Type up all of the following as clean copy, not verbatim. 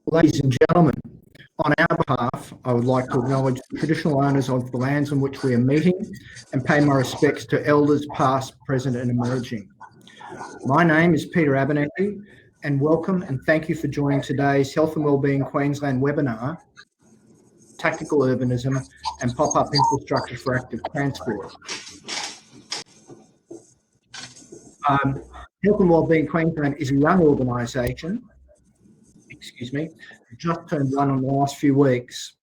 Ladies and gentlemen, on our behalf, I would like to acknowledge the traditional owners of the lands on which we are meeting and pay my respects to elders past, present and emerging. My name is Peter Abernethy and welcome and thank you for joining today's Health and Wellbeing Queensland webinar, Tactical Urbanism and Pop-Up Infrastructure for Active Transport. Health and Wellbeing Queensland is a young organisation, just turned one in the last few weeks.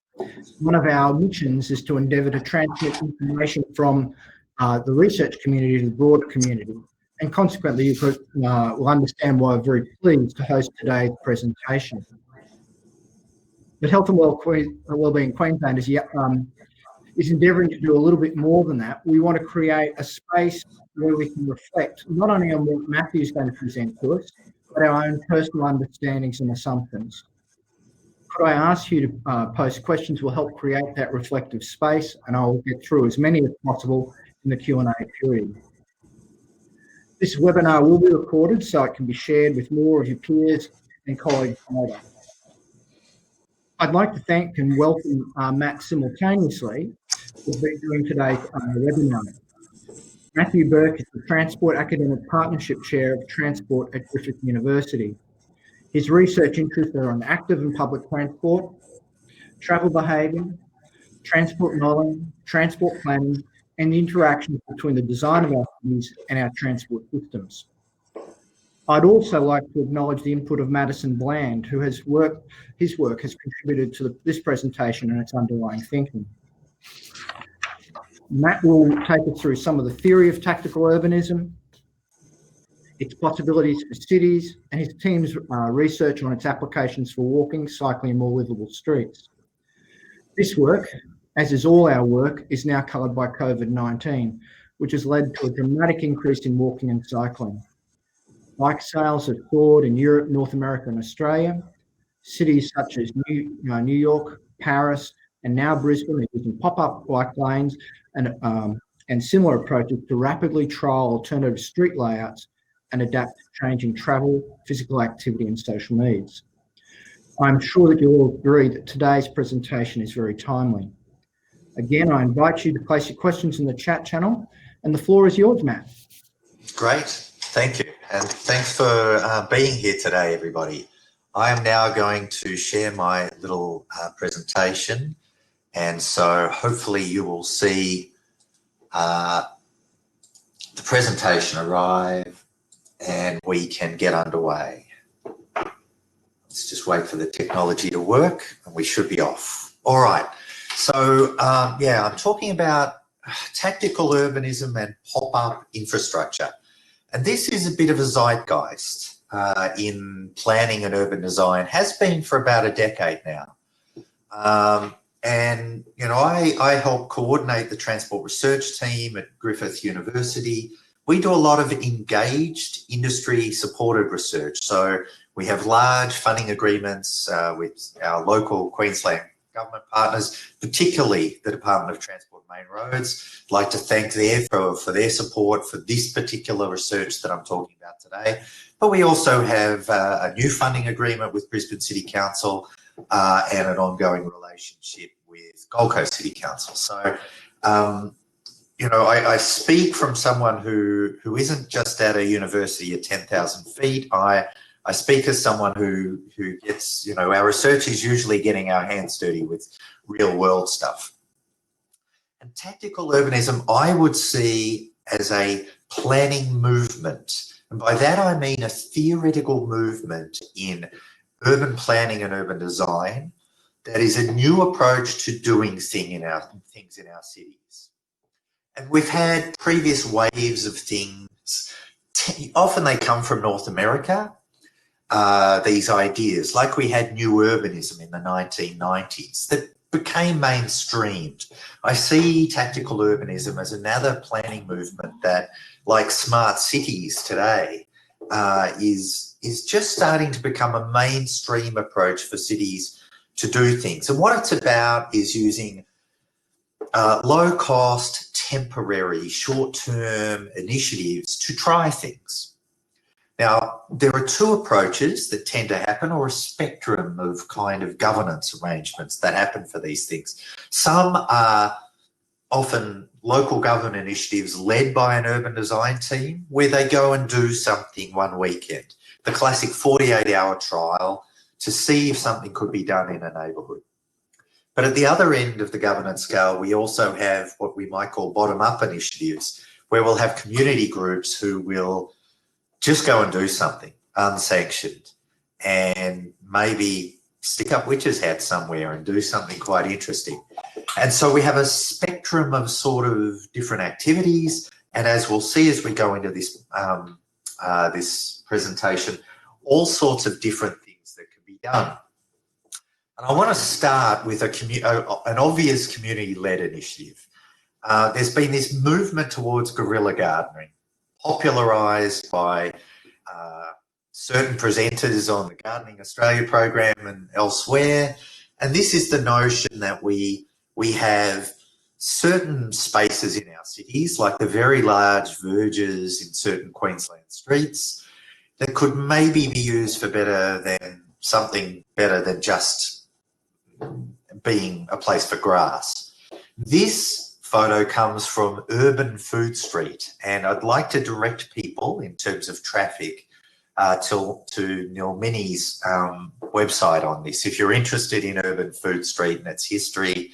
One of our missions is to endeavour to transmit information from the research community to the broader community. And consequently, you will understand why I'm very pleased to host today's presentation. But Health and Wellbeing Queensland is endeavouring to do a little bit more than that. We want to create a space where we can reflect not only on what Matthew's going to present to us, but our own personal understandings and assumptions. Could I ask you to post questions? Will help create that reflective space, and I'll get through as many as possible in the Q&A period. This webinar will be recorded so it can be shared with more of your peers and colleagues later. I'd like to thank and welcome Matt simultaneously for doing today's webinar. Matthew Burke is the Transport Academic Partnership Chair of Transport at Griffith University. His research interests are on active and public transport, travel behaviour, transport knowledge, transport planning, and the interactions between the design of our cities and our transport systems. I'd also like to acknowledge the input of Madison Bland, who his work has contributed to this presentation and its underlying thinking. Matt will take us through some of the theory of tactical urbanism, its possibilities for cities, and his team's research on its applications for walking, cycling and more livable streets. This work, as is all our work, is now coloured by COVID-19, which has led to a dramatic increase in walking and cycling. Bike sales have soared in Europe, North America and Australia. Cities such as New York, Paris and now Brisbane are using pop-up bike lanes and similar approaches to rapidly trial alternative street layouts and adapt to changing travel, physical activity and social needs. I'm sure that you'll all agree that today's presentation is very timely. Again, I invite you to place your questions in the chat channel and the floor is yours, Matt. Great, thank you. And thanks for being here today, everybody. I am now going to share my little presentation. And so hopefully you will see the presentation arrive and we can get underway. Let's just wait for the technology to work and we should be off. All right. So, yeah, I'm talking about tactical urbanism and pop-up infrastructure. And this is a bit of a zeitgeist in planning and urban design, has been for about a decade now. And, you know, I help coordinate the transport research team at Griffith University. We do a lot of engaged industry supported research. So we have large funding agreements with our local Queensland government partners, particularly the Department of Transport and Main Roads. I'd like to thank them for their support for this particular research that I'm talking about today. But we also have a new funding agreement with Brisbane City Council and an ongoing relationship with Gold Coast City Council. So, you know, I speak from someone who isn't just at a university at 10,000 feet. I speak as someone who gets, you know, our research is usually getting our hands dirty with real world stuff. And tactical urbanism, I would see as a planning movement. And by that, I mean a theoretical movement in urban planning and urban design that is a new approach to doing things in our cities. And we've had previous waves of things. Often they come from North America. These ideas, like we had new urbanism in the 1990s that became mainstreamed. I see tactical urbanism as another planning movement that, like smart cities today, is just starting to become a mainstream approach for cities to do things. And what it's about is using low cost, temporary, short-term initiatives to try things. Now, there are two approaches that tend to happen, or a spectrum of kind of governance arrangements that happen for these things. Some are often local government initiatives led by an urban design team where they go and do something one weekend. The classic 48-hour trial to see if something could be done in a neighbourhood. But at the other end of the governance scale, we also have what we might call bottom-up initiatives, where we'll have community groups who will just go and do something unsanctioned and maybe stick up witches' hats somewhere and do something quite interesting. And so we have a spectrum of sort of different activities. And as we'll see as we go into this, this presentation, all sorts of different things that can be done. And I want to start with an obvious community-led initiative. There's been this movement towards guerrilla gardening, popularised by certain presenters on the Gardening Australia program and elsewhere. And this is the notion that we have certain spaces in our cities, like the very large verges in certain Queensland streets, that could maybe be used for something better than just being a place for grass. This photo comes from Urban Food Street, and I'd like to direct people in terms of traffic to Neil Minnie's website on this. If you're interested in Urban Food Street and its history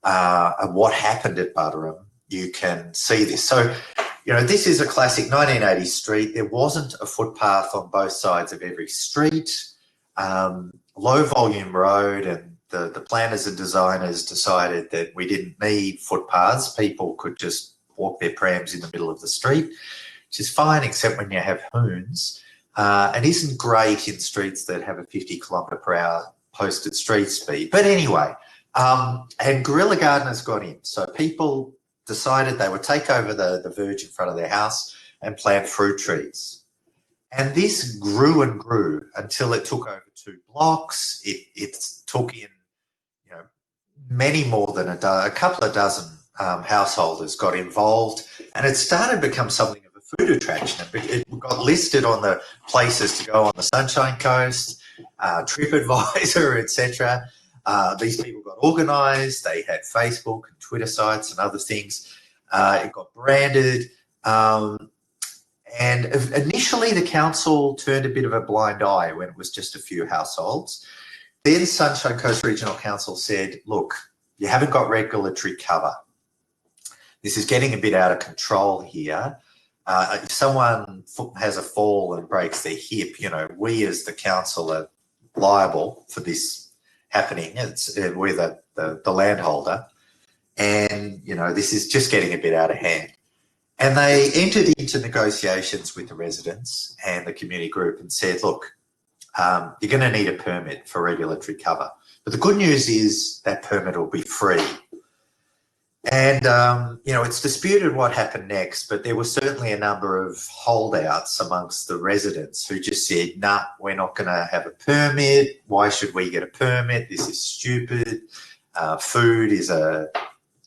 and what happened at Butterham, you can see this. So, you know, this is a classic 1980s street. There wasn't a footpath on both sides of every street, low volume road, and the planners and designers decided that we didn't need footpaths. People could just walk their prams in the middle of the street, which is fine, except when you have hoons. And isn't great in streets that have a 50km/h posted street speed. But anyway, and guerrilla gardeners got in. So people decided they would take over the verge in front of their house and plant fruit trees. And this grew and grew until it took over 2 blocks. It took in, you know, many more than a couple of dozen householders got involved, and it started to become something of a food attraction. It got listed on the places to go on the Sunshine Coast, TripAdvisor, etc. These people got organised. They had Facebook and Twitter sites and other things. It got branded. And initially the council turned a bit of a blind eye when it was just a few households. Then Sunshine Coast Regional Council said, look, you haven't got regulatory cover. This is getting a bit out of control here. If someone has a fall and breaks their hip, you know, we as the council are liable for this happening. We're the landholder. And, you know, this is just getting a bit out of hand. And they entered into negotiations with the residents and the community group and said, look, you're going to need a permit for regulatory cover. But the good news is that permit will be free. And, you know, it's disputed what happened next, but there was certainly a number of holdouts amongst the residents who just said, nah, we're not going to have a permit. Why should we get a permit? This is stupid. Food is a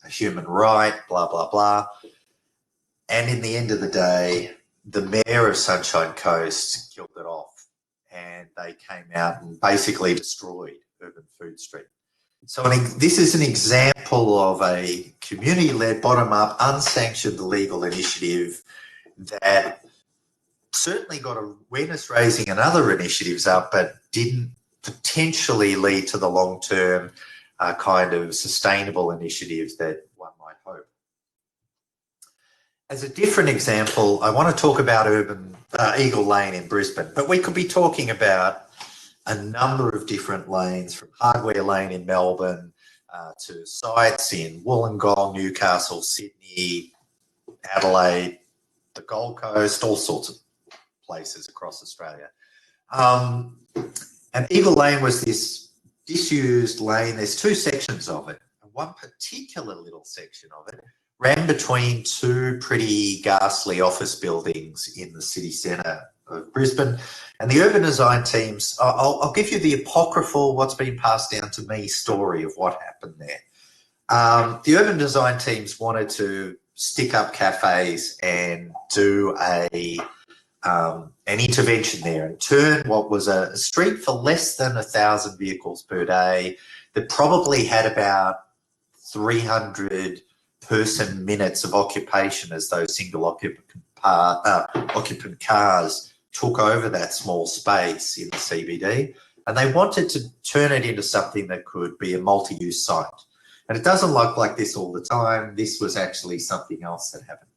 human right, blah, blah, blah. And in the end of the day, the mayor of Sunshine Coast killed it off, and they came out and basically destroyed Urban Food Street. So this is an example of a community-led, bottom-up, unsanctioned legal initiative that certainly got awareness raising and other initiatives up, but didn't potentially lead to the long-term kind of sustainable initiatives that one might hope. As a different example, I want to talk about Eagle Lane in Brisbane, but we could be talking about a number of different lanes, from Hardware Lane in Melbourne to sites in Wollongong, Newcastle, Sydney, Adelaide, the Gold Coast, all sorts of places across Australia. And Eagle Lane was this disused lane. There's 2 sections of it. And one particular little section of it ran between 2 pretty ghastly office buildings in the city centre of Brisbane. And the urban design teams, I'll give you the apocryphal, what's been passed down to me story of what happened there. The urban design teams wanted to stick up cafes and do a an intervention there and turn what was a street for less than 1,000 vehicles per day that probably had about 300 person minutes of occupation as those single occupant cars took over that small space in the CBD, and they wanted to turn it into something that could be a multi-use site. And it doesn't look like this all the time. This was actually something else that happened.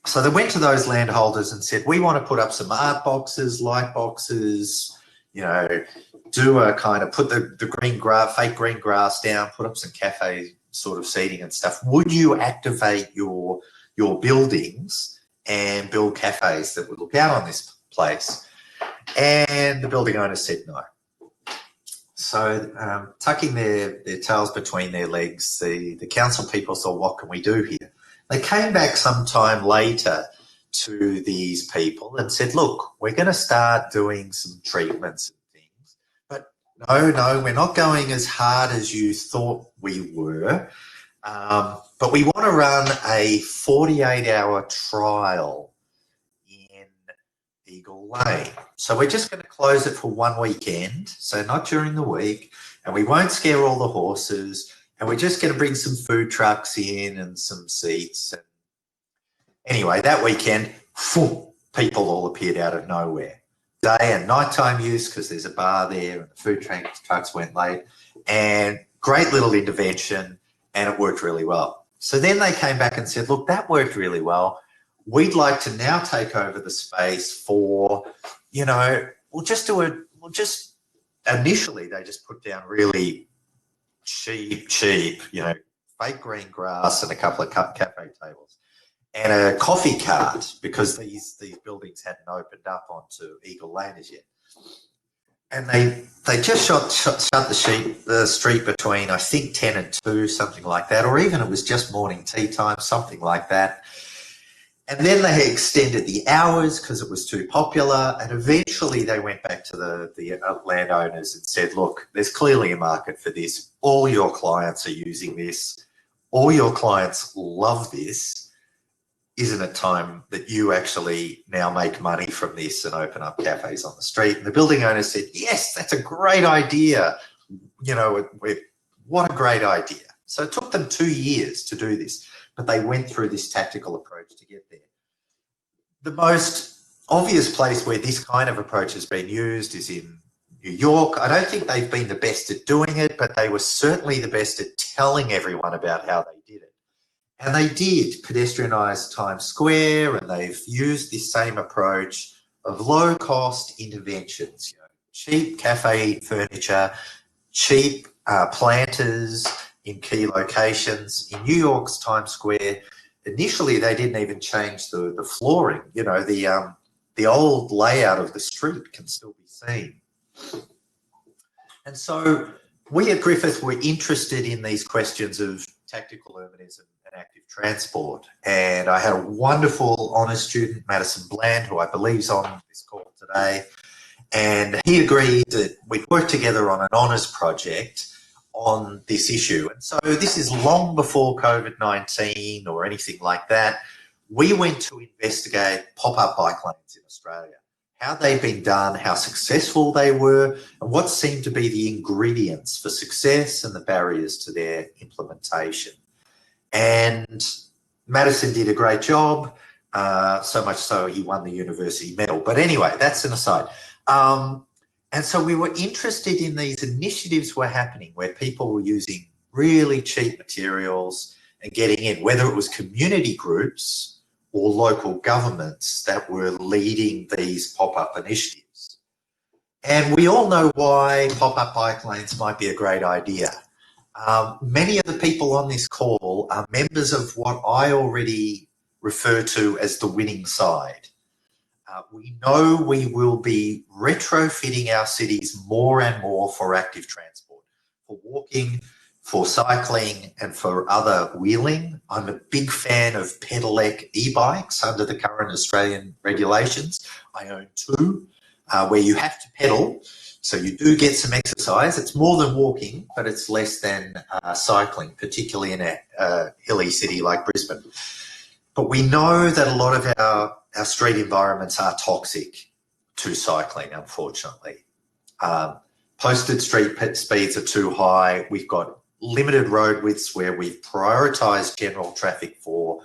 So they went to those landholders and said, we want to put up some art boxes, light boxes, you know, do a kind of put the green grass, fake green grass down, put up some cafe sort of seating and stuff. Would you activate your buildings and build cafes that would look out on this place? And the building owners said no. So tucking their tails between their legs, the council people thought, what can we do here? They came back sometime later to these people and said, look, we're going to start doing some treatments and things, but no, we're not going as hard as you thought we were, but we want to run a 48-hour trial in Eagle Lane. So we're just going to close it for one weekend, so not during the week, and we won't scare all the horses, and we're just going to bring some food trucks in and some seats. And anyway, that weekend, people all appeared out of nowhere. Day and nighttime use, because there's a bar there and the food trucks went late, and great little intervention, and it worked really well. So then they came back and said, look, that worked really well. We'd like to now take over the space for, you know, initially they just put down really cheap, you know, fake green grass and a couple of cafe tables and a coffee cart, because these buildings hadn't opened up onto Eagle Lane as yet. And they just shut the street between, I think, 10 and 2, something like that, or even it was just morning tea time, something like that. And then they extended the hours because it was too popular, and eventually they went back to the landowners and said, look, there's clearly a market for this. All your clients are using this. All your clients love this. Isn't it time that you actually now make money from this and open up cafes on the street? And the building owner said, yes, that's a great idea. You know, what a great idea. So it took them 2 years to do this, but they went through this tactical approach to get there. The most obvious place where this kind of approach has been used is in New York. I don't think they've been the best at doing it, but they were certainly the best at telling everyone about how they did it. And they did pedestrianise Times Square, and they've used this same approach of low-cost interventions, you know, cheap cafe furniture, cheap planters in key locations. In New York's Times Square, initially they didn't even change the flooring. You know, the old layout of the street can still be seen. And so we at Griffith were interested in these questions of tactical urbanism and active transport. And I had a wonderful honours student, Madison Bland, who I believe is on this call today. And he agreed that we'd work together on an honours project on this issue. And so this is long before COVID-19 or anything like that. We went to investigate pop-up bike lanes in Australia, how they've been done, how successful they were, and what seemed to be the ingredients for success and the barriers to their implementation. And Madison did a great job, so much so he won the university medal. But anyway, that's an aside. And so we were interested in these initiatives were happening where people were using really cheap materials and getting in, whether it was community groups or local governments that were leading these pop-up initiatives. And we all know why pop-up bike lanes might be a great idea. Many of the people on this call are members of what I already refer to as the winning side. We know we will be retrofitting our cities more and more for active transport, for walking, for cycling, and for other wheeling. I'm a big fan of pedelec e-bikes under the current Australian regulations. I own 2 where you have to pedal, so you do get some exercise. It's more than walking, but it's less than cycling, particularly in a hilly city like Brisbane. But we know that a lot of our street environments are toxic to cycling, unfortunately. Posted street speeds are too high. We've got limited road widths where we've prioritised general traffic for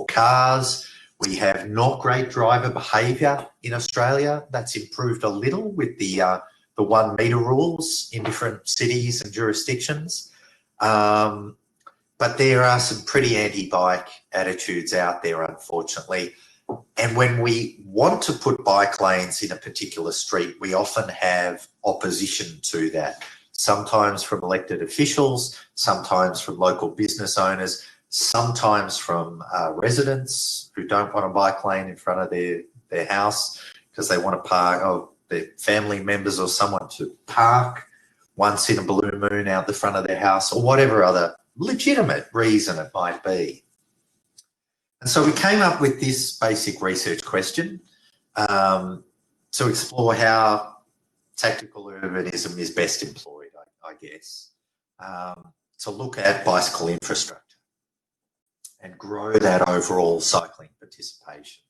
cars. We have not great driver behaviour in Australia. That's improved a little with the 1 metre rules in different cities and jurisdictions. But there are some pretty anti-bike attitudes out there, unfortunately. And when we want to put bike lanes in a particular street, we often have opposition to that, sometimes from elected officials, sometimes from local business owners, sometimes from residents who don't want a bike lane in front of their house because they want to park, or their family members or someone to park once in a blue moon out the front of their house, or whatever other legitimate reason it might be. And so we came up with this basic research question to explore how tactical urbanism is best employed, I guess, to look at bicycle infrastructure and grow that overall cycling participation.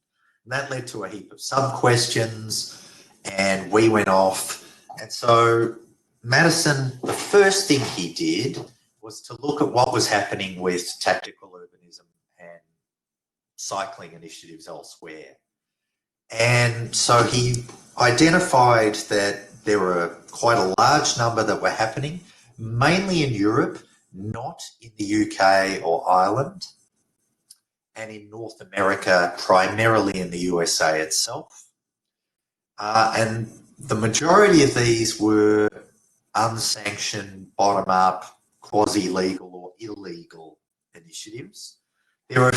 And that led to a heap of sub-questions, and we went off. And so Madison, the first thing he did was to look at what was happening with tactical urbanism and cycling initiatives elsewhere. And so he identified that there were quite a large number that were happening, mainly in Europe, not in the UK or Ireland, and in North America, primarily in the USA itself. And the majority of these were unsanctioned, bottom-up, quasi-legal or illegal initiatives. There were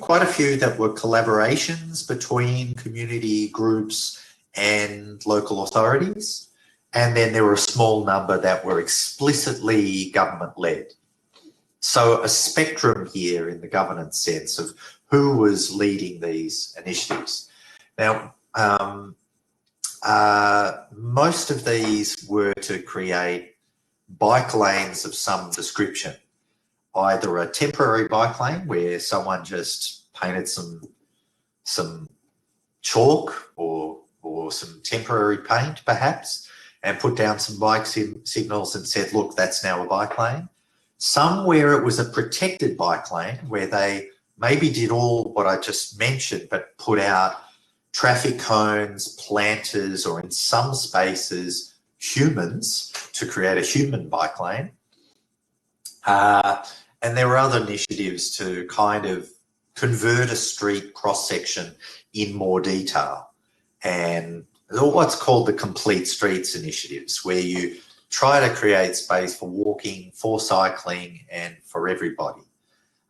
quite a few that were collaborations between community groups and local authorities. And then there were a small number that were explicitly government-led. So a spectrum here in the governance sense of who was leading these initiatives. Now, most of these were to create bike lanes of some description, either a temporary bike lane where someone just painted some chalk or some temporary paint perhaps and put down some bike signals and said, look, that's now a bike lane. Some where it was a protected bike lane where they maybe did all what I just mentioned but put out traffic cones, planters, or in some spaces humans to create a human bike lane. And there were other initiatives to kind of convert a street cross-section in more detail, and what's called the complete streets initiatives, where you try to create space for walking, for cycling, and for everybody.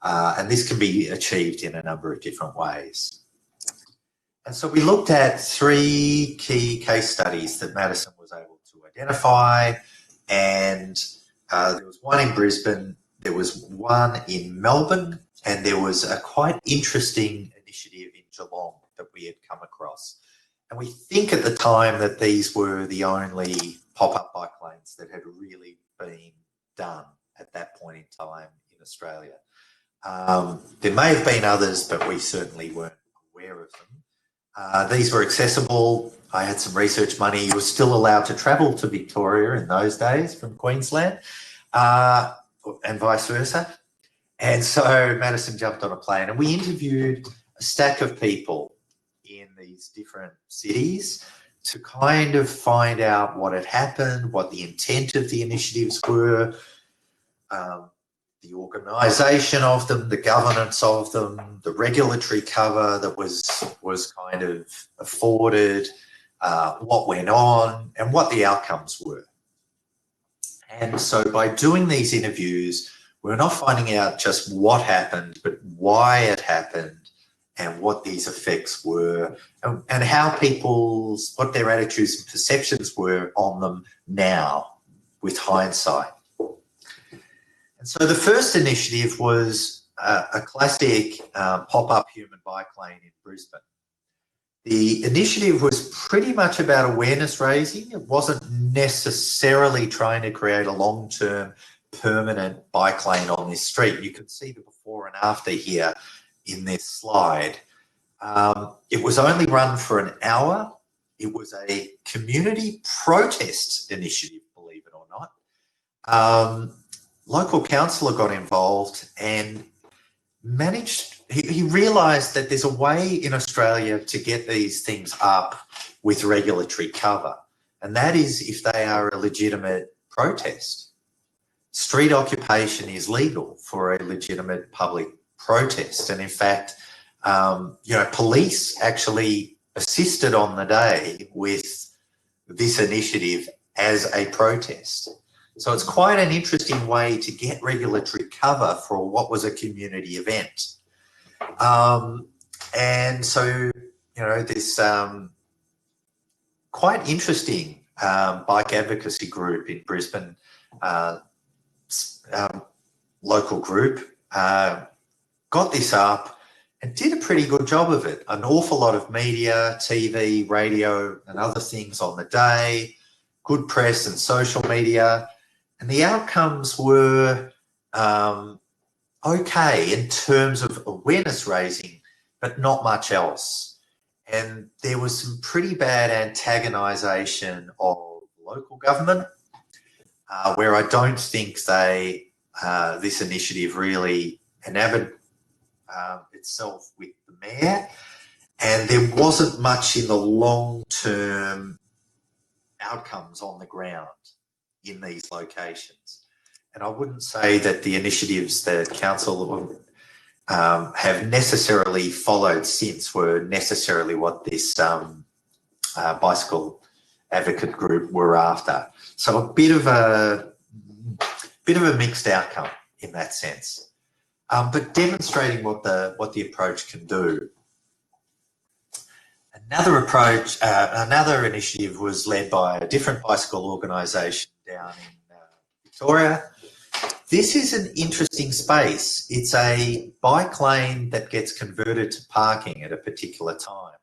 And this can be achieved in a number of different ways. And so we looked at 3 key case studies that Madison was able to identify, and there was one in Brisbane, there was one in Melbourne, and there was a quite interesting initiative in Geelong that we had come across. And we think at the time that these were the only pop-up bike lanes that had really been done at that point in time in Australia. There may have been others, but we certainly weren't aware of them. These were accessible. I had some research money. You were still allowed to travel to Victoria in those days from Queensland, and vice versa. And so Madison jumped on a plane and we interviewed a stack of people in these different cities to kind of find out what had happened, what the intent of the initiatives were, the organisation of them, the governance of them, the regulatory cover that was kind of afforded, what went on, and what the outcomes were. And so by doing these interviews, we're not finding out just what happened, but why it happened and what these effects were, and how what their attitudes and perceptions were on them now with hindsight. And so the first initiative was a classic pop-up human bike lane in Brisbane. The initiative was pretty much about awareness raising. It wasn't necessarily trying to create a long-term permanent bike lane on this street. You can see the before and after here in this slide. It was only run for an hour. It was a community protest initiative, believe it or not. Local councillor got involved and he realised that there's a way in Australia to get these things up with regulatory cover, and that is if they are a legitimate protest. Street occupation is legal for a legitimate public protest, and in fact, police actually assisted on the day with this initiative as a protest. So it's quite an interesting way to get regulatory cover for what was a community event. And so, this quite interesting bike advocacy group in Brisbane, local group, got this up and did a pretty good job of it. An awful lot of media, TV, radio and other things on the day, good press and social media. And the outcomes were okay in terms of awareness raising, but not much else. And there was some pretty bad antagonisation of local government, where I don't think this initiative really enamored itself with the mayor, and there wasn't much in the long-term outcomes on the ground in these locations. And I wouldn't say that the initiatives that council have necessarily followed since were necessarily what this bicycle advocate group were after. So a bit of a mixed outcome in that sense, but demonstrating what the approach can do. Another initiative was led by a different bicycle organisation down in Victoria. This is an interesting space. It's a bike lane that gets converted to parking at a particular time.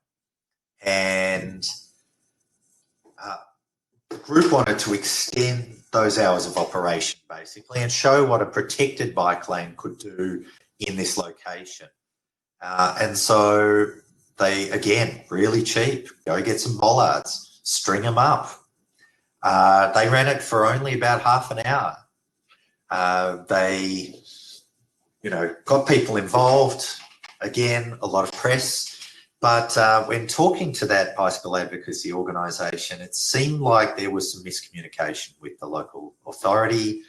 And the group wanted to extend those hours of operation, basically, and show what a protected bike lane could do in this location. And so they, again, really cheap, go get some bollards, string them up. They ran it for only about half an hour. They, got people involved, again, a lot of press. But when talking to that bicycle advocacy organisation, it seemed like there was some miscommunication with the local authority.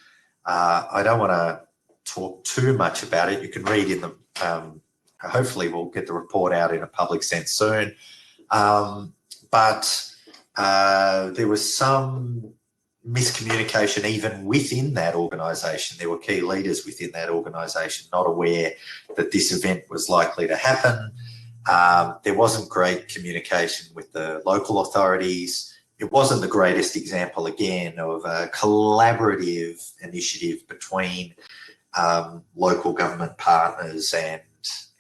I don't want to talk too much about it. You can read in the, hopefully we'll get the report out in a public sense soon. But there was some miscommunication even within that organisation. There were key leaders within that organisation not aware that this event was likely to happen. There wasn't great communication with the local authorities. It wasn't the greatest example, again, of a collaborative initiative between local government partners and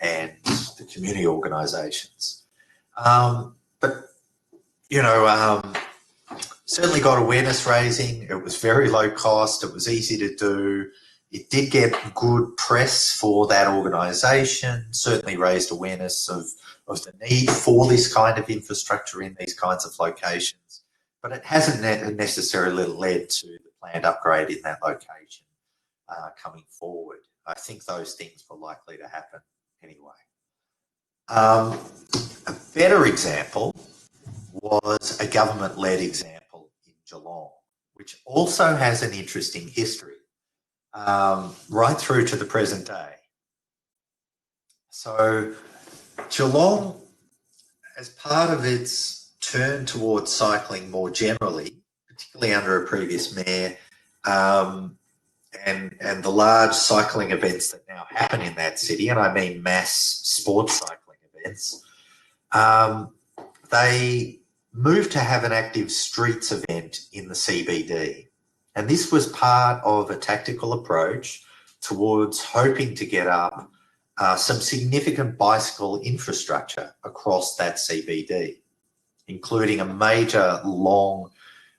the community organisations. But, certainly got awareness raising. It was very low cost. It was easy to do. It did get good press for that organisation, certainly raised awareness of the need for this kind of infrastructure in these kinds of locations, but it hasn't necessarily led to the planned upgrade in that location coming forward. I think those things were likely to happen anyway. A better example was a government-led example in Geelong, which also has an interesting history. Right through to the present day. So Geelong, as part of its turn towards cycling more generally, particularly under a previous mayor, and the large cycling events that now happen in that city, and I mean mass sports cycling events, they moved to have an active streets event in the CBD. And this was part of a tactical approach towards hoping to get up some significant bicycle infrastructure across that CBD, including a major long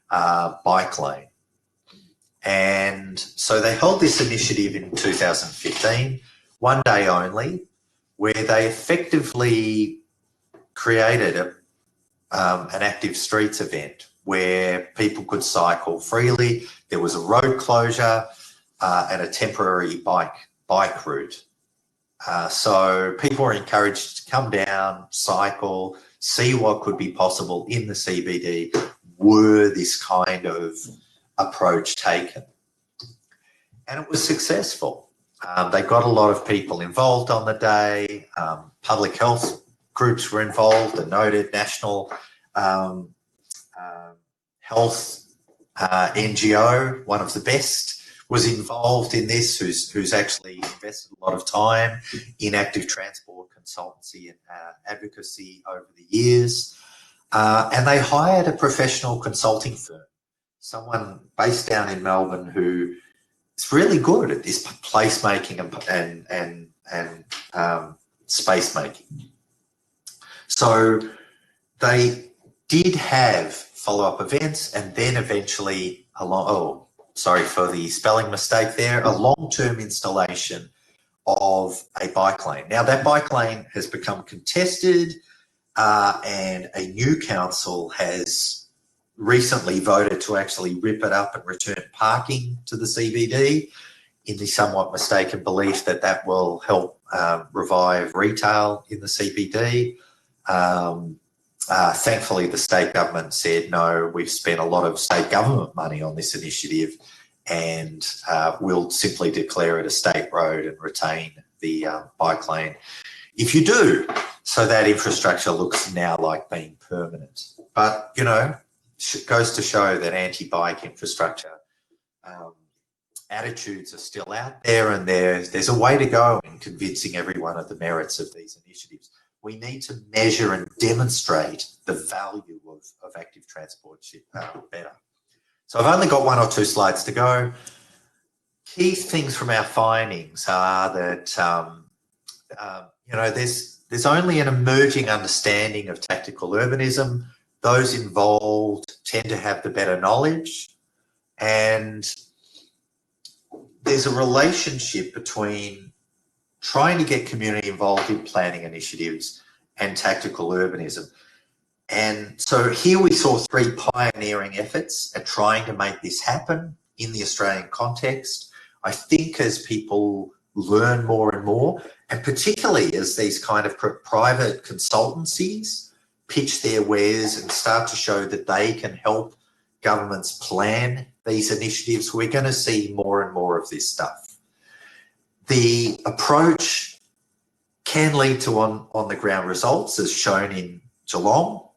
bike lane. And so they held this initiative in 2015, one day only. where they effectively created an active streets event where people could cycle freely. There was a road closure and a temporary bike route. So people were encouraged to come down, cycle, see what could be possible in the CBD were this kind of approach taken. And it was successful. They got a lot of people involved on the day. Public health groups were involved. A noted national health NGO, one of the best, was involved in this, who's actually invested a lot of time in active transport consultancy and advocacy over the years. And they hired a professional consulting firm, someone based down in Melbourne who is really good at this placemaking and space making. So they did have follow-up events, and then eventually sorry for the spelling mistake there, a long-term installation of a bike lane. Now that bike lane has become contested and a new council has recently voted to actually rip it up and return parking to the CBD in the somewhat mistaken belief that that will help revive retail in the CBD. Thankfully, the state government said, no, we've spent a lot of state government money on this initiative and we'll simply declare it a state road and retain the bike lane if you do. So that infrastructure looks now like being permanent. But, you know, it goes to show that anti-bike infrastructure attitudes are still out there, and there's a way to go in convincing everyone of the merits of these initiatives. We need to measure and demonstrate the value of active transport better. So I've only got 1 or 2 slides to go. Key things from our findings are that, you know, there's only an emerging understanding of tactical urbanism. Those involved tend to have the better knowledge, and there's a relationship between trying to get community involved in planning initiatives and tactical urbanism. And so here we saw 3 pioneering efforts at trying to make this happen in the Australian context. I think as people learn more and more, and particularly as these kind of private consultancies pitch their wares and start to show that they can help governments plan these initiatives, we're going to see more and more of this stuff. The approach can lead to on-the-ground results, as shown in Geelong,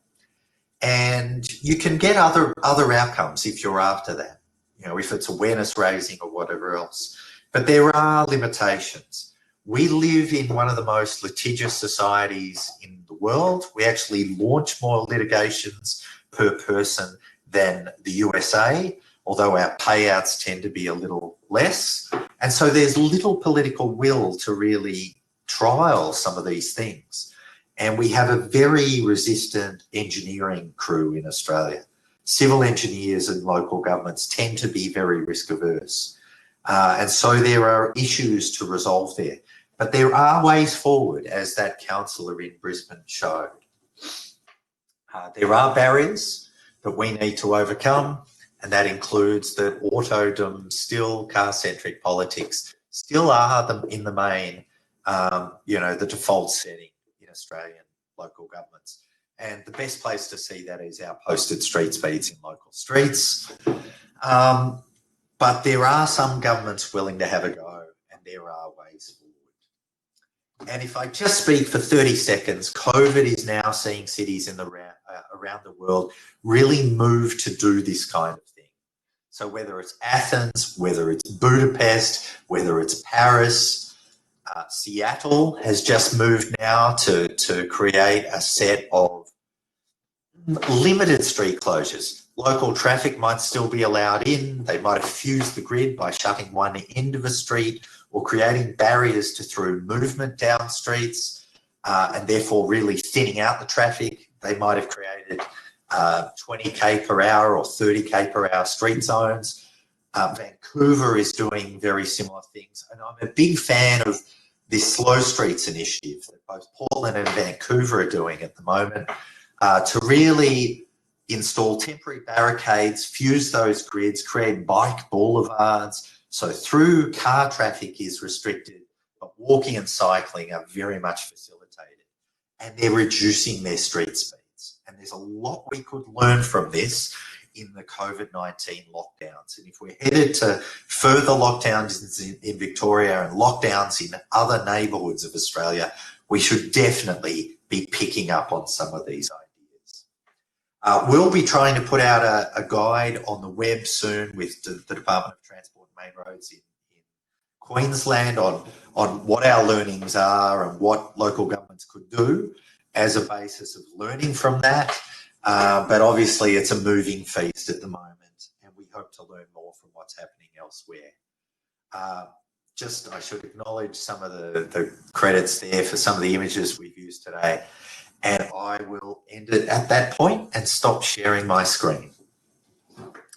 and you can get other outcomes if you're after that, you know, if it's awareness raising or whatever else. But there are limitations. We live in one of the most litigious societies in the world. We actually launch more litigations per person than the USA, although our payouts tend to be a little less. And so there's little political will to really trial some of these things. And we have a very resistant engineering crew in Australia. Civil engineers and local governments tend to be very risk averse. And so there are issues to resolve there. But there are ways forward, as that councillor in Brisbane showed. There are barriers that we need to overcome, and that includes that autodom, still car-centric politics, still are in the main, you know, the default setting in Australian local governments. And the best place to see that is our posted street speeds in local streets. But there are some governments willing to have a go, and there are ways forward. And if I just speak for 30 seconds, COVID is now seeing cities around the world really move to do this kind of thing. So whether it's Athens, whether it's Budapest, whether it's Paris, Seattle has just moved now to create a set of limited street closures. Local traffic might still be allowed in. They might have fused the grid by shutting one end of a street or creating barriers to through movement down streets and therefore really thinning out the traffic. They might have created 20k per hour or 30k per hour street zones. Vancouver is doing very similar things. And I'm a big fan of this Slow Streets initiative that both Portland and Vancouver are doing at the moment to really install temporary barricades, fuse those grids, create bike boulevards. So through car traffic is restricted, but walking and cycling are very much facilitated. And they're reducing their street speeds. And there's a lot we could learn from this in the COVID-19 lockdowns. And if we're headed to further lockdowns in Victoria and lockdowns in other neighbourhoods of Australia, we should definitely be picking up on some of these ideas. We'll be trying to put out a guide on the web soon with the Department of Transport and Main Roads in Queensland on what our learnings are and what local governments could do as a basis of learning from that. But obviously it's a moving feast at the moment, and we hope to learn more from what's happening elsewhere. I should acknowledge some of the credits there for some of the images we've used today, and I will end it at that point and stop sharing my screen.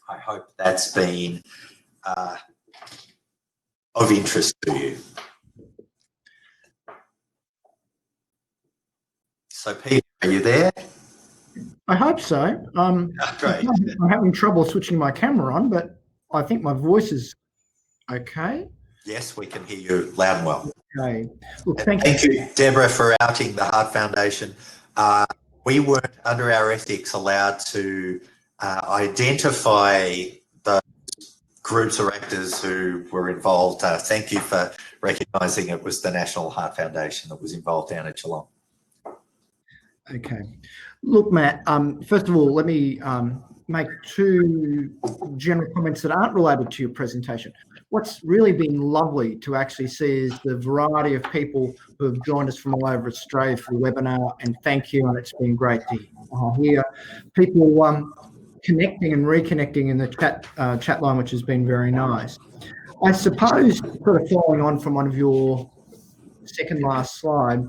I hope that's been of interest to you. So Peter, are you there? I hope so. Great. I'm having trouble switching my camera on, but I think my voice is okay. Yes, we can hear you loud and well. Okay. Well, thank you, Deborah, for outing the Heart Foundation. We weren't, under our ethics, allowed to identify the groups or actors who were involved. Thank you for recognising it was the National Heart Foundation that was involved down at Geelong. Okay. Look, Matt, first of all, let me make two general comments that aren't related to your presentation. What's really been lovely to actually see is the variety of people who have joined us from all over Australia for the webinar, and thank you, and it's been great to hear people connecting and reconnecting in the chat line, which has been very nice. I suppose, sort of following on from one of your second last slide,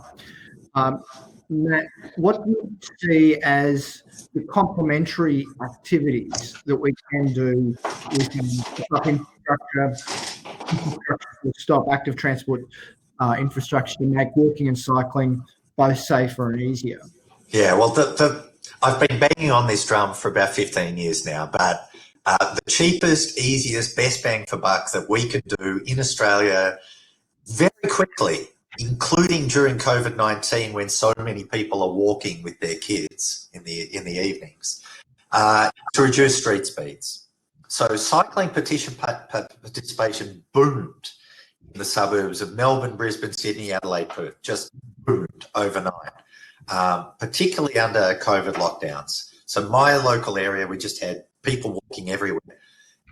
Matt, what do you see as the complementary activities that we can do within infrastructure to stop active transport infrastructure to make walking and cycling both safer and easier? Yeah, well, I've been banging on this drum for about 15 years now, but the cheapest, easiest, best bang for buck that we could do in Australia very quickly, including during COVID-19 when so many people are walking with their kids in the evenings, to reduce street speeds. So cycling participation boomed in the suburbs of Melbourne, Brisbane, Sydney, Adelaide, Perth, just boomed overnight, particularly under COVID lockdowns. So my local area, we just had people walking everywhere.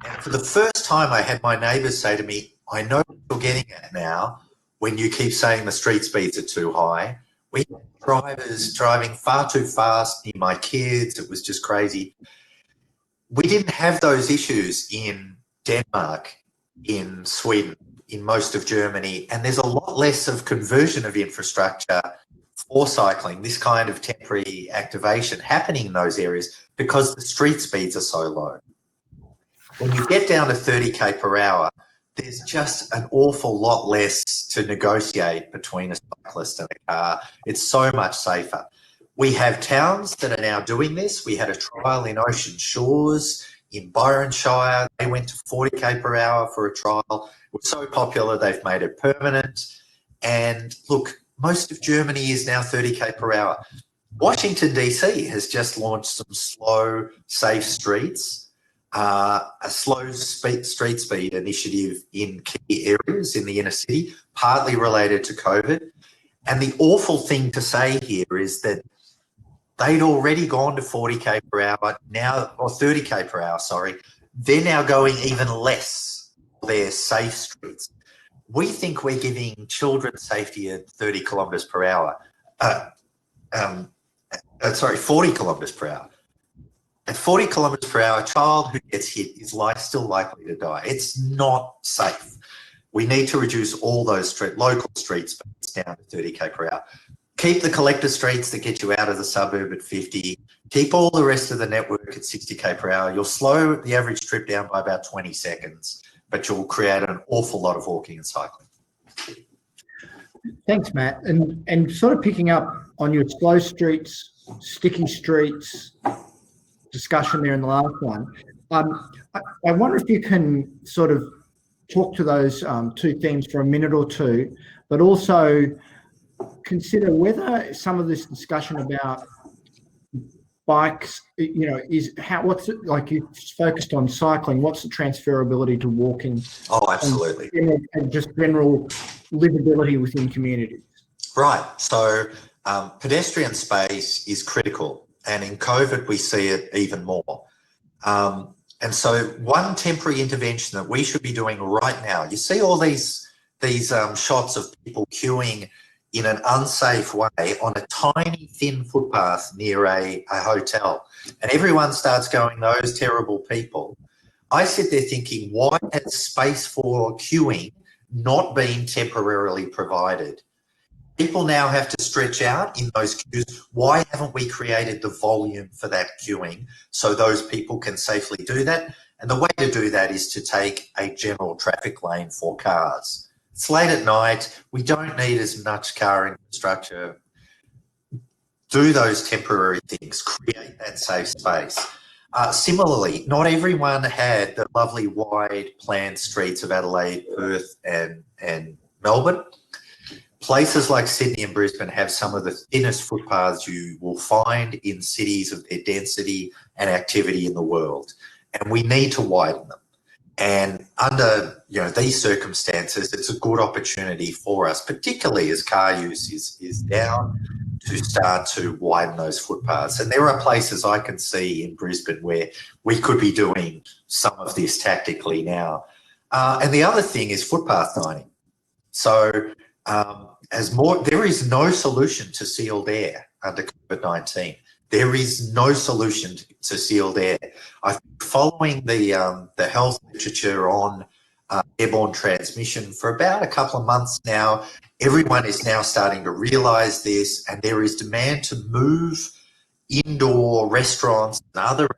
And for the first time, I had my neighbours say to me, I know what you're getting at now when you keep saying the street speeds are too high. We had drivers driving far too fast near my kids. It was just crazy. We didn't have those issues in Denmark, in Sweden, in most of Germany, and there's a lot less of conversion of infrastructure for cycling, this kind of temporary activation happening in those areas because the street speeds are so low. When you get down to 30k per hour, there's just an awful lot less to negotiate between a cyclist and a car. It's so much safer. We have towns that are now doing this. We had a trial in Ocean Shores in Byronshire. They went to 40k per hour for a trial. It was so popular, they've made it permanent. And look, most of Germany is now 30k per hour. Washington, DC has just launched some slow, safe streets, a slow street speed initiative in key areas in the inner city, partly related to COVID. And the awful thing to say here is that they'd already gone to 40k per hour now, or 30k per hour, sorry. They're now going even less for their safe streets. We think we're giving children safety at 30 kilometres per hour. 40 kilometres per hour. At 40 kilometres per hour, a child who gets hit is still likely to die. It's not safe. We need to reduce all those local street speeds down to 30k per hour. Keep the collector streets that get you out of the suburb at 50. Keep all the rest of the network at 60k per hour. You'll slow the average trip down by about 20 seconds, but you'll create an awful lot of walking and cycling. Thanks, Matt. And sort of picking up on your slow streets, sticky streets discussion there in the last one, I wonder if you can sort of talk to those two themes for a minute or two, but also consider whether some of this discussion about bikes, what's it like? You focused on cycling. What's the transferability to walking? Oh, absolutely. And just general livability within communities. Right. So pedestrian space is critical, and in COVID we see it even more. And so one temporary intervention that we should be doing right now, you see all these shots of people queuing in an unsafe way on a tiny thin footpath near a hotel, and everyone starts going, those terrible people. I sit there thinking, why has space for queuing not been temporarily provided? People now have to stretch out in those queues. Why haven't we created the volume for that queuing so those people can safely do that? And the way to do that is to take a general traffic lane for cars. It's late at night. We don't need as much car infrastructure. Do those temporary things. Create that safe space. Similarly, not everyone had the lovely wide planned streets of Adelaide, Perth and Melbourne. Places like Sydney and Brisbane have some of the thinnest footpaths you will find in cities of their density and activity in the world. And we need to widen them. And under these circumstances, it's a good opportunity for us, particularly as car use is down, to start to widen those footpaths. And there are places I can see in Brisbane where we could be doing some of this tactically now. And the other thing is footpath dining. So there is no solution to sealed air under COVID-19. There is no solution to sealed air. I think following the health literature on airborne transmission for about a couple of months now, everyone is now starting to realise this, and there is demand to move indoor restaurants and other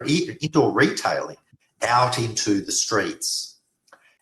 indoor retailing out into the streets.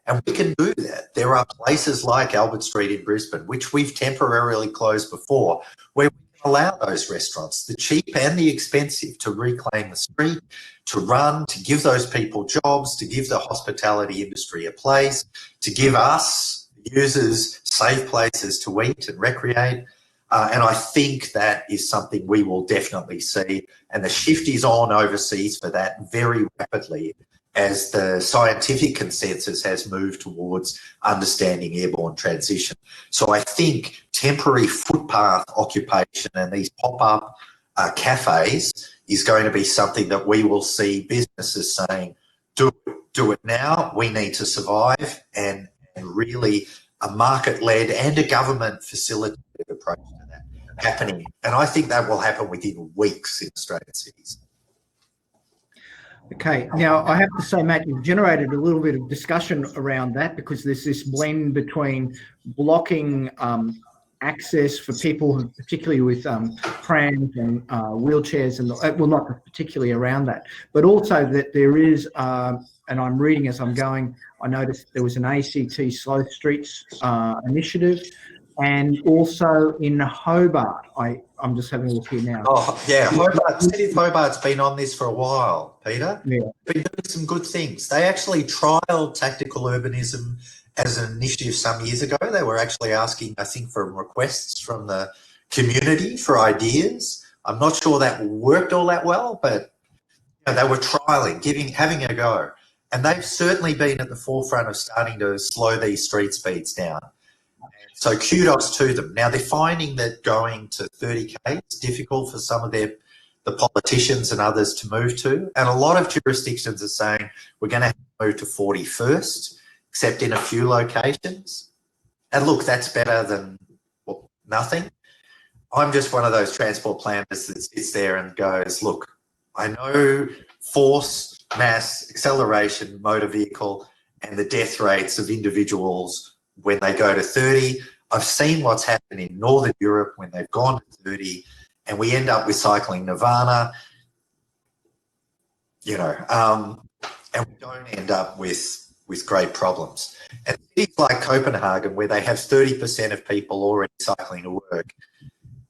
And we can do that. There are places like Albert Street in Brisbane, which we've temporarily closed before, where we can allow those restaurants, the cheap and the expensive, to reclaim the street, to run, to give those people jobs, to give the hospitality industry a place, to give us, users, safe places to eat and recreate. And I think that is something we will definitely see. And the shift is on overseas for that very rapidly, as the scientific consensus has moved towards understanding airborne transition. So I think temporary footpath occupation and these pop-up cafes is going to be something that we will see businesses saying, do it now, we need to survive, and really a market-led and a government-facilitated approach to that happening. And I think that will happen within weeks in Australian cities. Okay, now I have to say, Matt, you've generated a little bit of discussion around that, because there's this blend between blocking access for people, particularly with prams and wheelchairs, and well, not particularly around that, but also that there is, and I'm reading as I'm going, I noticed there was an ACT Slow Streets initiative, and also in Hobart. I'm just having a look here now. Oh, yeah, Hobart, City of Hobart's been on this for a while, Peter. Yeah. Been doing some good things. They actually trialled tactical urbanism as an initiative some years ago. They were actually asking, I think, for requests from the community for ideas. I'm not sure that worked all that well, but they were trialling, having a go. And they've certainly been at the forefront of starting to slow these street speeds down. So kudos to them. Now, they're finding that going to 30k is difficult for some of the politicians and others to move to. And a lot of jurisdictions are saying we're going to have to move to 40 first, except in a few locations. And look, that's better than nothing. I'm just one of those transport planners that sits there and goes, look, I know force, mass, acceleration, motor vehicle, and the death rates of individuals when they go to 30. I've seen what's happened in Northern Europe when they've gone to 30, and we end up with cycling nirvana, and we don't end up with with great problems. And cities like Copenhagen, where they have 30% of people already cycling to work,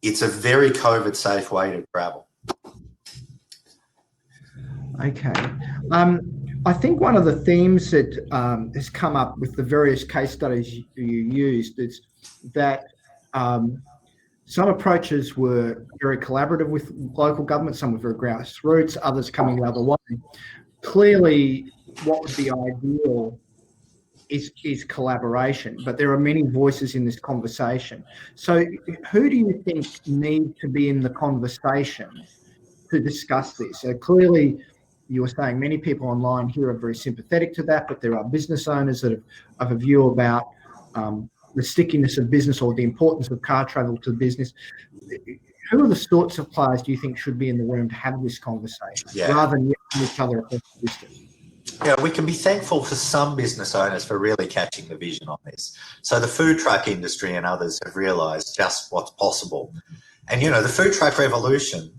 it's a very COVID-safe way to travel. Okay. I think one of the themes that has come up with the various case studies you used is that some approaches were very collaborative with local government, some were very grassroots, others coming the other way. Clearly, what would be ideal is collaboration, but there are many voices in this conversation. So who do you think need to be in the conversation to discuss this? So clearly, you were saying many people online here are very sympathetic to that, but there are business owners that have a view about the stickiness of business or the importance of car travel to business. Who are the sorts of players do you think should be in the room to have this conversation rather than each other across the distance? Yeah, we can be thankful for some business owners for really catching the vision on this. So the food truck industry and others have realised just what's possible. And, you know, the food truck revolution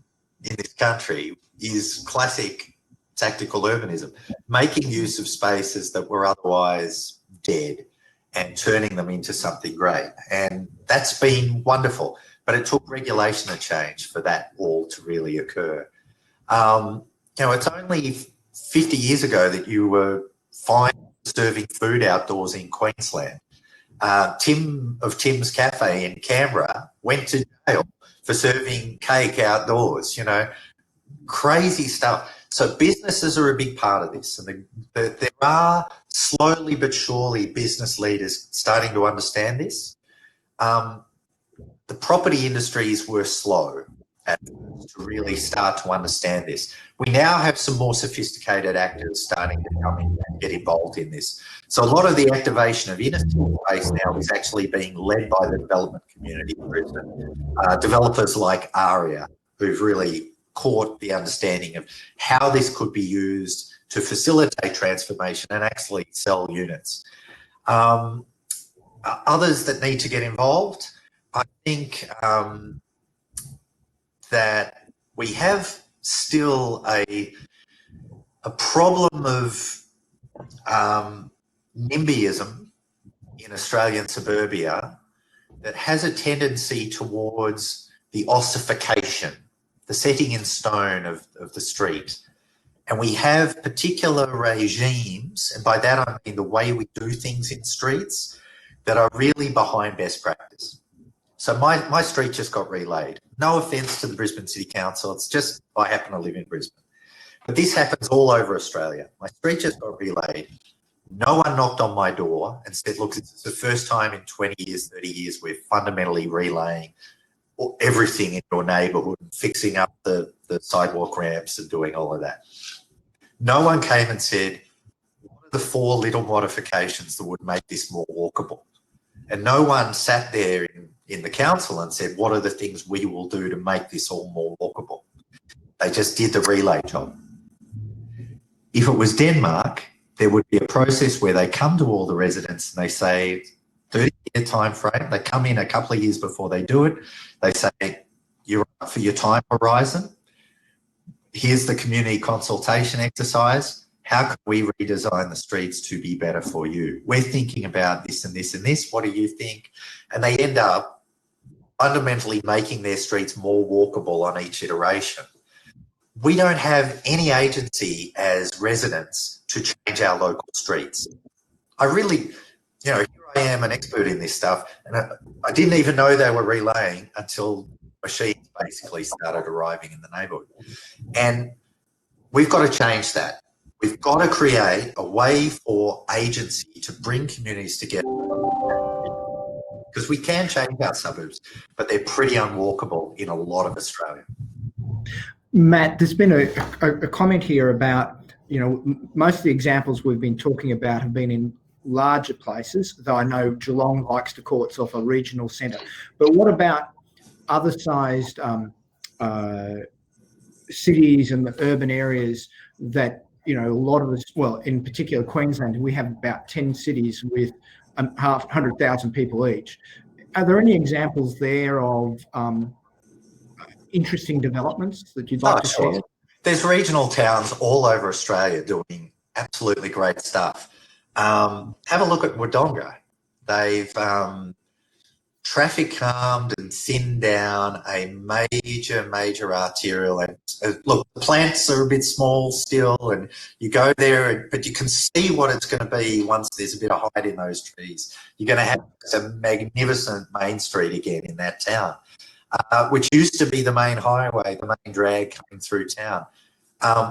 in this country is classic tactical urbanism, making use of spaces that were otherwise dead and turning them into something great. And that's been wonderful, but it took regulation to change for that all to really occur. You know, it's only 50 years ago that you were fined for serving food outdoors in Queensland. Tim of Tim's Cafe in Canberra went to jail for serving cake outdoors, you know, crazy stuff. So businesses are a big part of this, and there are slowly but surely business leaders starting to understand this. The property industries were slow to really start to understand this. We now have some more sophisticated actors starting to come in and get involved in this. So a lot of the activation of inner space now is actually being led by the development community in Brisbane. Developers like Aria, who've really caught the understanding of how this could be used to facilitate transformation and actually sell units. Others that need to get involved, I think that we have still a problem of NIMBYism in Australian suburbia that has a tendency towards the ossification, the setting in stone of the street. And we have particular regimes, and by that I mean the way we do things in streets, that are really behind best practice. So my street just got relayed. No offence to the Brisbane City Council, it's just I happen to live in Brisbane. But this happens all over Australia. My street just got relayed. No one knocked on my door and said, look, it's the first time in 20 years, 30 years, we're fundamentally relaying everything in your neighbourhood and fixing up the sidewalk ramps and doing all of that. No one came and said, what are the 4 little modifications that would make this more walkable? And no one sat there in the council and said, what are the things we will do to make this all more walkable? They just did the relay job. If it was Denmark, there would be a process where they come to all the residents and they say, 30-year time frame, they come in a couple of years before they do it. They say, you're up for your time horizon. Here's the community consultation exercise. How can we redesign the streets to be better for you? We're thinking about this and this and this. What do you think? And they end up fundamentally making their streets more walkable on each iteration. We don't have any agency as residents to change our local streets. I really, you know, here I am an expert in this stuff, and I didn't even know they were relaying until machines basically started arriving in the neighbourhood. And we've got to change that. We've got to create a way for agency to bring communities together, because we can change our suburbs, but they're pretty unwalkable in a lot of Australia. Matt, there's been a comment here about, you know, most of the examples we've been talking about have been in larger places, though I know Geelong likes to call itself a regional centre. But what about other sized cities and the urban areas that, you know, a lot of us, well, in particular Queensland, we have about 10 cities with 100,000 people each. Are there any examples there of interesting developments that you'd like to share? There's regional towns all over Australia doing absolutely great stuff. Have a look at Wodonga. They've traffic calmed and thinned down a major arterial. And look, the plants are a bit small still, and you go there, but you can see what it's going to be once there's a bit of height in those trees. You're going to have a magnificent main street again in that town, which used to be the main highway, the main drag coming through town.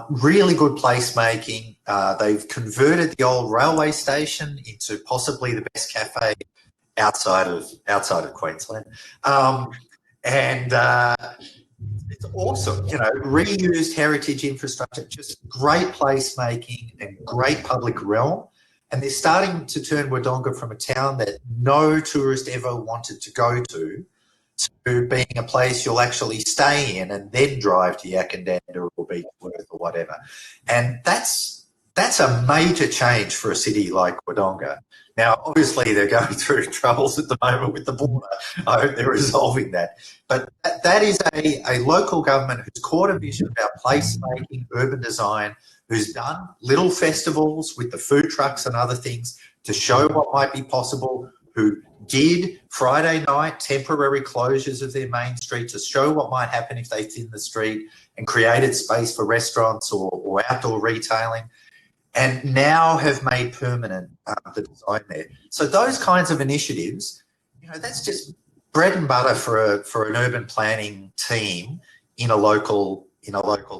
Really good placemaking. They've converted the old railway station into possibly the best cafe outside of Queensland, and it's awesome. You know, reused heritage infrastructure, just great placemaking and great public realm. And they're starting to turn Wodonga from a town that no tourist ever wanted to go to being a place you'll actually stay in and then drive to Yakandanda or Beechworth or whatever. And that's a major change for a city like Wodonga. Now, obviously, they're going through troubles at the moment with the border. I hope they're resolving that. But that is a local government who's caught a vision about placemaking, urban design, who's done little festivals with the food trucks and other things to show what might be possible, who did Friday night temporary closures of their main street to show what might happen if they thin the street, and created space for restaurants or outdoor retailing, and now have made permanent the design there. So those kinds of initiatives, you know, that's just bread and butter for an urban planning team in a local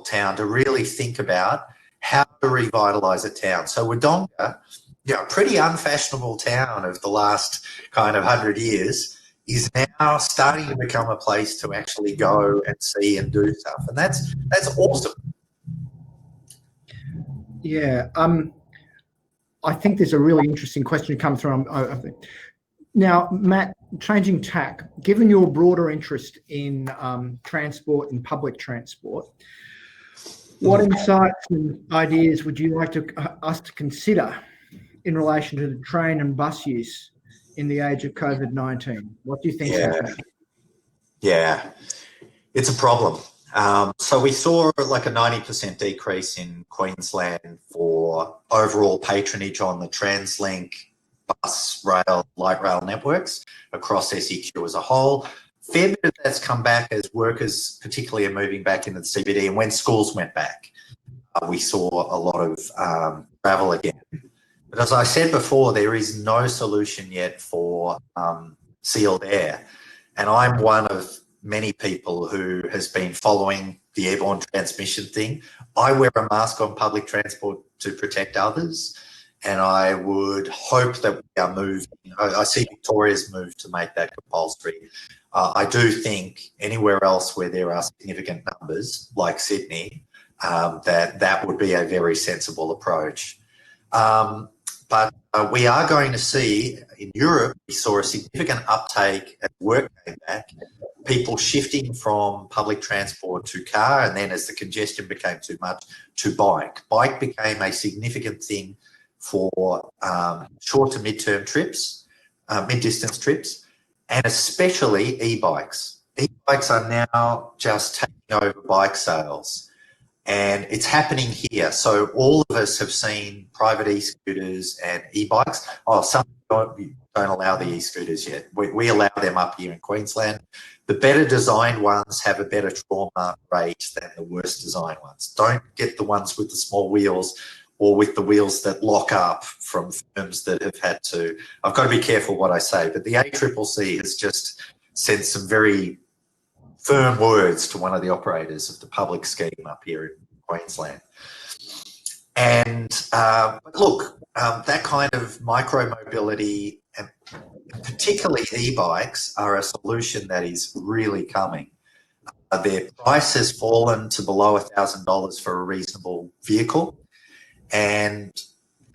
town to really think about how to revitalise a town. So Wodonga, you know, a pretty unfashionable town of the last kind of 100 years, is now starting to become a place to actually go and see and do stuff, and that's awesome. Yeah, I think there's a really interesting question come through. I think. Now, Matt, changing tack, given your broader interest in transport and public transport, what insights and ideas would you like us to consider in relation to the train and bus use in the age of COVID-19? What do you think is happening? Yeah, it's a problem. So we saw like a 90% decrease in Queensland for overall patronage on the TransLink, bus, rail, light rail networks across SEQ as a whole. Fair bit of that's come back as workers particularly are moving back into the CBD, and when schools went back, we saw a lot of travel again. But as I said before, there is no solution yet for sealed air. And I'm one of many people who has been following the airborne transmission thing. I wear a mask on public transport to protect others, and I would hope that we are moving. I see Victoria's move to make that compulsory. I do think anywhere else where there are significant numbers, like Sydney, that would be a very sensible approach. But we are going to see, in Europe, we saw a significant uptake as work came back, people shifting from public transport to car, and then as the congestion became too much, to bike. Bike became a significant thing for short to mid-term trips, mid-distance trips, and especially e-bikes. E-bikes are now just taking over bike sales. And it's happening here. So all of us have seen private e-scooters and e-bikes. Oh, some don't allow the e-scooters yet. We allow them up here in Queensland. The better designed ones have a better trauma rate than the worst designed ones. Don't get the ones with the small wheels or with the wheels that lock up from firms that have had to. I've got to be careful what I say, but the ACCC has just sent some very firm words to one of the operators of the public scheme up here in Queensland. And look, that kind of micro-mobility, and particularly e-bikes, are a solution that is really coming. Their price has fallen to below $1,000 for a reasonable vehicle, and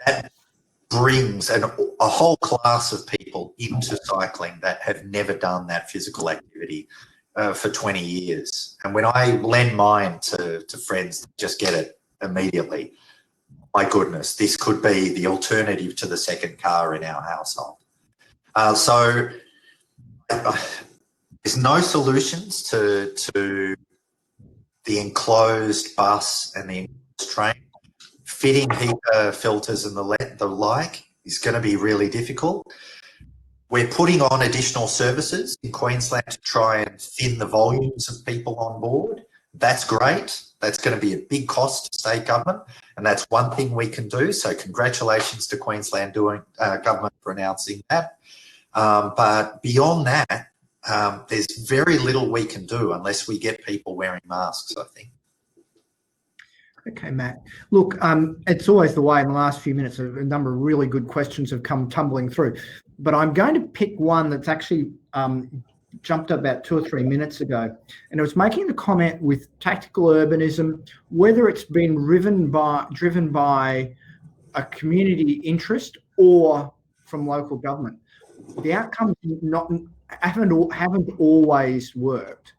that brings a whole class of people into cycling that have never done that physical activity for 20 years. And when I lend mine to friends that just get it immediately, my goodness, this could be the alternative to the second car in our household. So there's no solutions to the enclosed bus and the enclosed train. Fitting heater filters and the like is going to be really difficult. We're putting on additional services in Queensland to try and thin the volumes of people on board. That's great. That's going to be a big cost to state government, and that's one thing we can do. So congratulations to Queensland government for announcing that. But beyond that, there's very little we can do unless we get people wearing masks, I think. Okay, Matt. Look, it's always the way in the last few minutes, a number of really good questions have come tumbling through. But I'm going to pick one that's actually jumped up about 2 or 3 minutes ago. And it was making the comment with tactical urbanism, whether it's been driven by a community interest or from local government. The outcomes haven't always worked.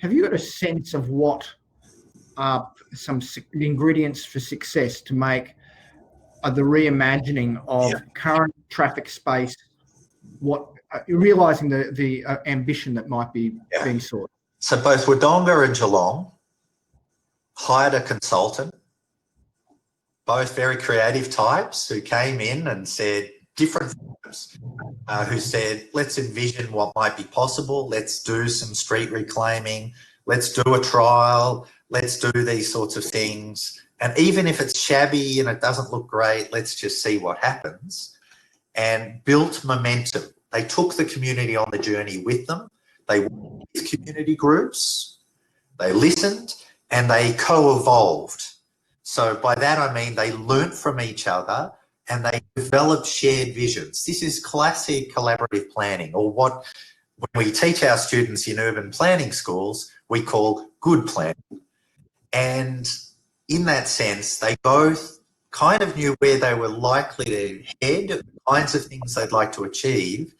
Have you got a sense of what are some ingredients for success to make the reimagining of current traffic space, realising the ambition that might be being sought? So both Wodonga and Geelong hired a consultant, both very creative types who came in and said different things, who said, let's envision what might be possible, let's do some street reclaiming, let's do a trial, let's do these sorts of things. And even if it's shabby and it doesn't look great, let's just see what happens. And built momentum. They took the community on the journey with them. They worked with community groups, they listened, and they co-evolved. So by that I mean they learnt from each other and they developed shared visions. This is classic collaborative planning, or what when we teach our students in urban planning schools, we call good planning. And in that sense, they both kind of knew where they were likely to head, the kinds of things they'd like to achieve,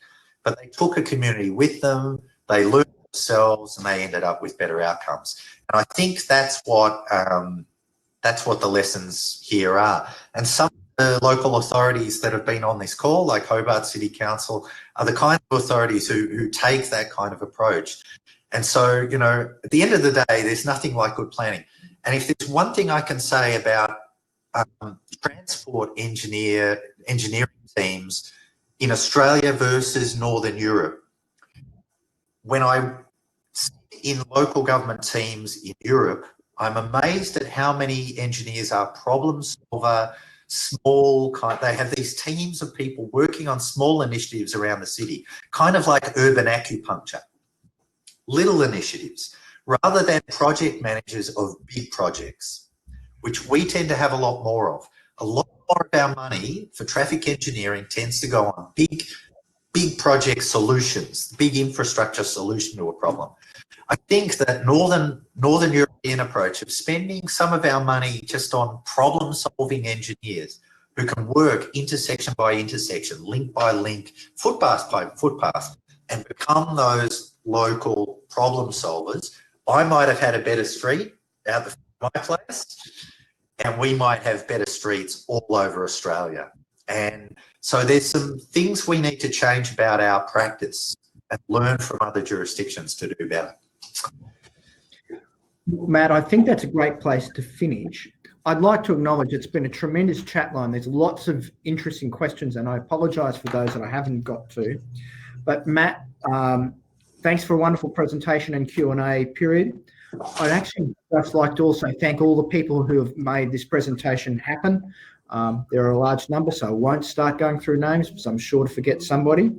but they took a community with them, they learned themselves, and they ended up with better outcomes. And I think that's what the lessons here are. And some of the local authorities that have been on this call, like Hobart City Council, are the kind of authorities who take that kind of approach. And so, you know, at the end of the day, there's nothing like good planning. And if there's one thing I can say about transport engineering teams in Australia versus Northern Europe, when I sit in local government teams in Europe, I'm amazed at how many engineers are problem solver, they have these teams of people working on small initiatives around the city, kind of like urban acupuncture, little initiatives, rather than project managers of big projects, which we tend to have a lot more of. A lot more of our money for traffic engineering tends to go on big project solutions, big infrastructure solution to a problem. I think that Northern European approach of spending some of our money just on problem-solving engineers who can work intersection by intersection, link by link, footpath by footpath, and become those local problem solvers. I might have had a better street out the front of my place, and we might have better streets all over Australia. And so there's some things we need to change about our practice and learn from other jurisdictions to do better. Matt, I think that's a great place to finish. I'd like to acknowledge it's been a tremendous chat line. There's lots of interesting questions, and I apologise for those that I haven't got to. But Matt, thanks for a wonderful presentation and Q&A period. I'd actually just like to also thank all the people who have made this presentation happen. There are a large number, so I won't start going through names because I'm sure to forget somebody.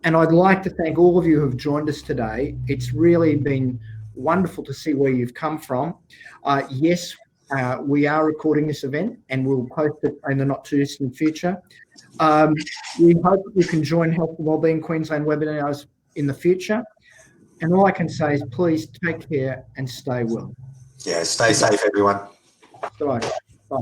And I'd like to thank all of you who have joined us today. It's really been wonderful to see where you've come from. Yes, we are recording this event and we'll post it in the not too distant future. We hope you can join Health and Wellbeing Queensland webinars in the future. And all I can say is please take care and stay well. Yeah, stay safe, everyone. Bye. Bye.